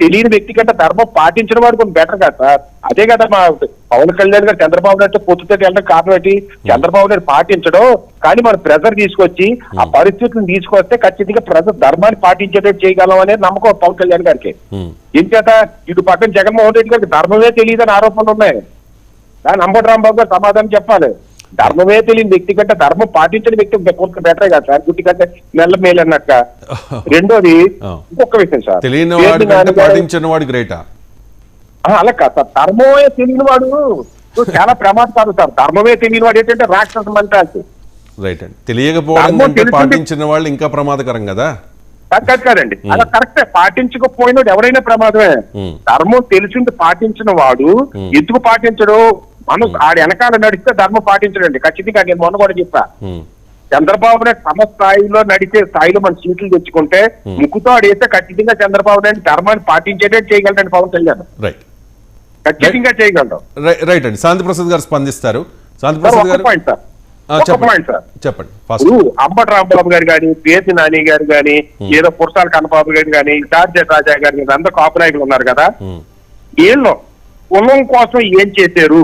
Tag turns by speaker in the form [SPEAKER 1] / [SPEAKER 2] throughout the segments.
[SPEAKER 1] తెలియని వ్యక్తి కంటే ధర్మం పాటించిన వాడు కొంచెం బెటర్ కదా సార్. అదే కదా మా పవన్ కళ్యాణ్ గారు చంద్రబాబు నాయుడు పొత్తుతో వెళ్ళడం కారణం ఏంటి? చంద్రబాబు నాయుడు పాటించడం, కానీ మనం ప్రెజర్ తీసుకొచ్చి ఆ పరిస్థితులను తీసుకొస్తే ఖచ్చితంగా ప్రజలు ధర్మాన్ని పాటించేటట్టు చేయగలం అనేది నమ్మకం పవన్ కళ్యాణ్ గారికి. ఇంకేత ఇటు పక్కన జగన్మోహన్ రెడ్డి గారికి ధర్మమే తెలియదని ఆరోపణలు ఉన్నాయి. దాని అంబటి రాంబాబు గారు సమాధానం చెప్పాలి. ధర్మమే తెలియని వ్యక్తి కంటే ధర్మం పాటించిన వ్యక్తి కొంత బెటరే కదా సార్, గుట్టి కంటే నెల మేలు అన్నట్ట. రెండోది ఇంకొక విషయం సార్, అలా కాదు సార్, ధర్మమే తెలియని వాడు చాలా ప్రమాదకారు సార్. ధర్మమే తెలియని వాడు ఏంటంటే రాక్షసం అంటే
[SPEAKER 2] రైట్ అండి. తెలియకపోవడం పాటించిన వాళ్ళు ఇంకా ప్రమాదకరం కదా.
[SPEAKER 1] కాదండి, అలా కరెక్టే. పాటించకపోయినాడు ఎవరైనా ప్రమాదమే. ధర్మం తెలిసింది పాటించిన వాడు ఎందుకు పాటించడు? మనం ఆడి వెనకాల నడిస్తే ధర్మం పాటించడండి ఖచ్చితంగా. నేను మొన్న కూడా చెప్పా, చంద్రబాబు నాయుడు తమ స్థాయిలో నడిచే స్థాయిలో మన సీట్లు తెచ్చుకుంటే ముక్కుతో ఆడేస్తే ఖచ్చితంగా చంద్రబాబు నాయుడు ధర్మాన్ని పాటించేటట్టు చేయగలడండి పవన్ కళ్యాణ్. ఖచ్చితంగా చేయగలడం.
[SPEAKER 2] రైట్ అండి. శాంతి ప్రసాద్ గారు స్పందిస్తారు. శాంతి ప్రసాద్ గారు చెప్పండి.
[SPEAKER 1] అంబటి రాంబాబు గారు కానీ, పేసి నాని గారు కానీ, ఏదో పురసాల కన్నబాబు గారు కానీ, టార్జెట్ రాజా గారు కానీ, అందరూ కాపు నాయకులు ఉన్నారు కదా. వీళ్ళు కులం కోసం ఏం చేశారు?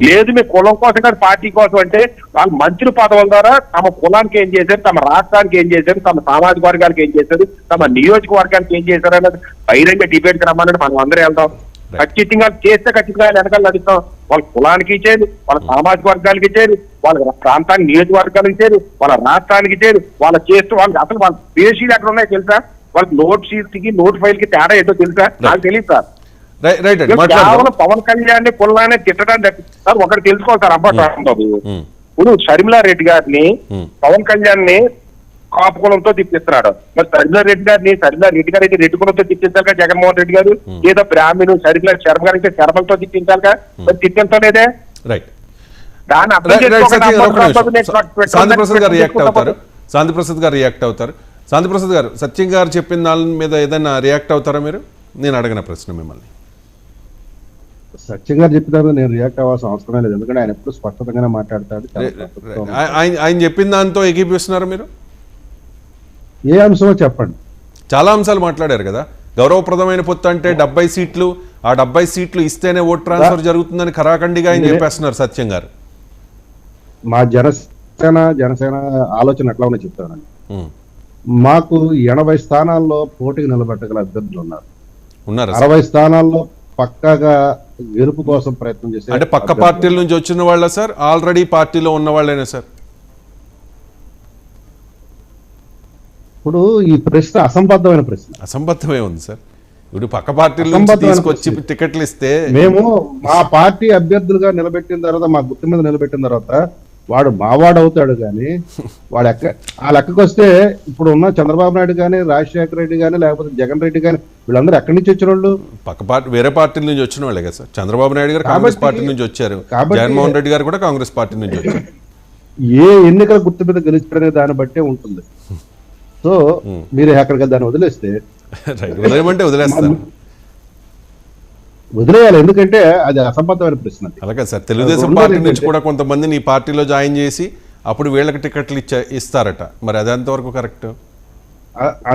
[SPEAKER 1] లేదు మీ కులం కోసం కానీ పార్టీ కోసం అంటే వాళ్ళు మంత్రి పదవుల ద్వారా తమ కులానికి ఏం చేశారు, తమ రాష్ట్రానికి ఏం చేశారు, తమ సామాజిక వర్గానికి ఏం చేశారు, తమ నియోజకవర్గానికి ఏం చేశారు అన్నది బహిరంగ డిబేట్కి రమ్మని మనం అందరూ వెళ్దాం. ఖచ్చితంగా చేస్తే ఖచ్చితంగా వెనకాల నడుస్తాం. వాళ్ళ కులానికి ఇచ్చేది, వాళ్ళ సామాజిక వర్గానికి ఇచ్చేది, వాళ్ళ ప్రాంతానికి నియోజకవర్గానికి ఇచ్చేది, వాళ్ళ రాష్ట్రానికి ఇచ్చేది, వాళ్ళ చేస్తూ వాళ్ళకి అసలు వాళ్ళ పేషీలు ఎక్కడ ఉన్నాయో తెలుసా? వాళ్ళకి నోట్ షీట్ కి నోట్ ఫైల్ కి తేడా ఏంటో తెలుసా? నాకు తెలియదు సార్. కేవలం పవన్ కళ్యాణ్ కులాన్ని తిట్టడానికి సార్ ఒకటి తెలుసుకోవాలి సార్. అంబటి రాంబాబు ఇప్పుడు షర్మిలారెడ్డి గారిని పవన్ కళ్యాణ్ ని కాపు కులంతో తిప్పిస్తున్నాడు. మరి షర్మిలారెడ్డి గారు అయితే రెడ్డి కులంతో తిప్పించాలి కదా జగన్మోహన్ రెడ్డి గారు. ఏదో బ్రాహ్మణు శర్మ గారు అయితే శర్మలతో తిప్పించాలి కదా, మరి తిప్పించలేదే. దాన్ని అర్థం
[SPEAKER 2] శాంతి ప్రసాద్ గారు రియాక్ట్ అవుతారు. శాంతి ప్రసాద్ గారు, సత్యం గారు చెప్పిన దాని మీద ఏదైనా రియాక్ట్ అవుతారా మీరు? నేను అడిగిన ప్రశ్న మిమ్మల్ని.
[SPEAKER 3] సత్యం గారు చెప్పిన నేను రియాక్ట్ అవ్వాల్సిన అవసరమే లేదు, ఎందుకంటే ఆయన ఎప్పుడు స్పష్టంగానే మాట్లాడతాడు.
[SPEAKER 2] ఆయన చెప్పిన దాంతో ఏకీపిస్తున్నారు మీరు?
[SPEAKER 3] ఏ అంశమో చెప్పండి.
[SPEAKER 2] చాలా అంశాలు మాట్లాడారు కదా. గౌరవప్రదమైన పొత్తు అంటే 70 సీట్లు, ఆ 70 సీట్లు ఇస్తేనే ఓట్ ట్రాన్స్ఫర్ జరుగుతుందని ఖరాఖండిగా ఆయన చెప్పేస్తున్నారు సత్యం గారు.
[SPEAKER 3] మా జనసేన ఆలోచన ఎట్లా ఉన్నా చెప్తానండి. మాకు 80 స్థానాల్లో పోటీకి నిలబెట్టగల అభ్యర్థులు ఉన్నారు. 60 స్థానాల్లో పక్కాగా గెలుపు కోసం ప్రయత్నం చేశారు.
[SPEAKER 2] అంటే పక్క పార్టీల నుంచి వచ్చిన వాళ్ళ సార్, ఆల్రెడీ పార్టీలో ఉన్న వాళ్ళేనా సార్?
[SPEAKER 3] ఇప్పుడు ఈ ప్రశ్న అసంబద్ధమైన ప్రశ్న.
[SPEAKER 2] అసంబద్ధమే ఉంది సార్. ఇప్పుడు పక్క పార్టీల నుంచి తీసుకొచ్చి టికెట్లు ఇస్తే
[SPEAKER 3] మేము మా పార్టీ అభ్యర్థులుగా నిలబెట్టిన తర్వాత, మా గుర్తు మీద నిలబెట్టిన తర్వాత వాడు మావాడు అవుతాడు. కానీ వాడు ఆ లెక్కకు వస్తే ఇప్పుడు ఉన్న చంద్రబాబు నాయుడు కానీ, రాజశేఖర రెడ్డి కానీ, లేకపోతే జగన్ రెడ్డి కానీ, వీళ్ళందరూ ఎక్కడి నుంచి వచ్చిన వాళ్ళు?
[SPEAKER 2] పక్క పార్టీ వేరే పార్టీల నుంచి వచ్చిన వాళ్ళే కదా సార్. చంద్రబాబు నాయుడు గారు కాంగ్రెస్ పార్టీ నుంచి వచ్చారు, జగన్మోహన్ రెడ్డి గారు కూడా కాంగ్రెస్ పార్టీ నుంచి వచ్చారు.
[SPEAKER 3] ఏ ఎన్నికల గుర్తు మీద గెలిచారనే దాన్ని బట్టే ఉంటుంది. సో మీరు ఎక్కడికి దాన్ని వదిలేస్తే
[SPEAKER 2] వదిలేయమంటే వదిలేస్తారు,
[SPEAKER 3] వదిలేయాలి. ఎందుకంటే అది అసంబద్ధమైన ప్రశ్న.
[SPEAKER 2] అలాగే సార్, తెలుగుదేశం పార్టీ నుంచి కూడా కొంతమందిని ఈ పార్టీలో జాయిన్ చేసి అప్పుడు వీళ్ళకి టికెట్లు ఇస్తారట. మరి అది ఎంతవరకు కరెక్ట్?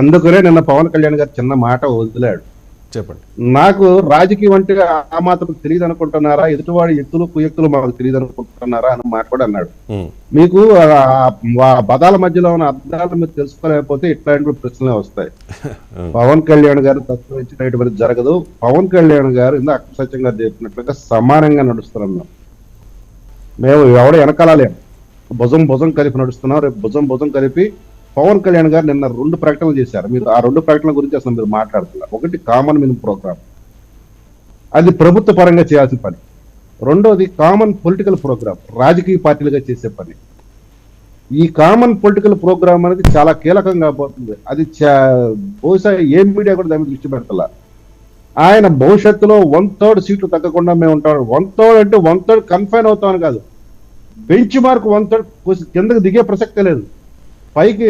[SPEAKER 3] అందుకనే నిన్న పవన్ కళ్యాణ్ గారు చిన్న మాట వదిలాడు.
[SPEAKER 2] చెప్పండి.
[SPEAKER 3] నాకు రాజకీయం అంటే ఆ మాత్రం తెలియదు అనుకుంటున్నారా, ఎదుటివాడి ఎత్తులు కుయెత్తులు మాకు తెలియదు అనుకుంటున్నారా అని మాట కూడా అన్నాడు. మీకు పదాల మధ్యలో ఉన్న అర్థాలు మీరు తెలుసుకోలేకపోతే ఇట్లాంటి ప్రశ్నలే వస్తాయి. పవన్ కళ్యాణ్ గారు తత్వం జరగదు. పవన్ కళ్యాణ్ గారు ఇందాక సత్యం గారు చెప్పినట్లుగా సమానంగా నడుస్తున్నాం. మేము ఎవడ వెనకాలేం, భుజం కలిపి నడుస్తున్నాం. రేపు భుజం కలిపి పవన్ కళ్యాణ్ గారు నిన్న 2 ప్రకటనలు చేశారు. మీరు ఆ 2 ప్రకటనల గురించి అసలు మీరు మాట్లాడుతున్నారు. ఒకటి కామన్ మినిమం ప్రోగ్రామ్, అది ప్రభుత్వ పరంగా చేయాల్సిన పని. రెండోది కామన్ పొలిటికల్ ప్రోగ్రామ్, రాజకీయ పార్టీలుగా చేసే పని. ఈ కామన్ పొలిటికల్ ప్రోగ్రామ్ అనేది చాలా కీలకంగా పోతుంది. అది బహుశా ఏ మీడియా కూడా దాని మీద దృష్టి పెడతలా. ఆయన భవిష్యత్తులో 1/3 సీట్లు తగ్గకుండా మేము ఉంటాం. 1/3 అంటే 1/3 కన్ఫైన్ అవుతామని కాదు, బెంచ్ మార్క్ 1/3 కిందకి దిగే ప్రసక్తే లేదు. పైకి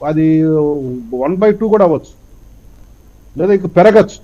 [SPEAKER 3] అది 1/2 కూడా అవ్వచ్చు, లేదా ఇంక పెరగచ్చు.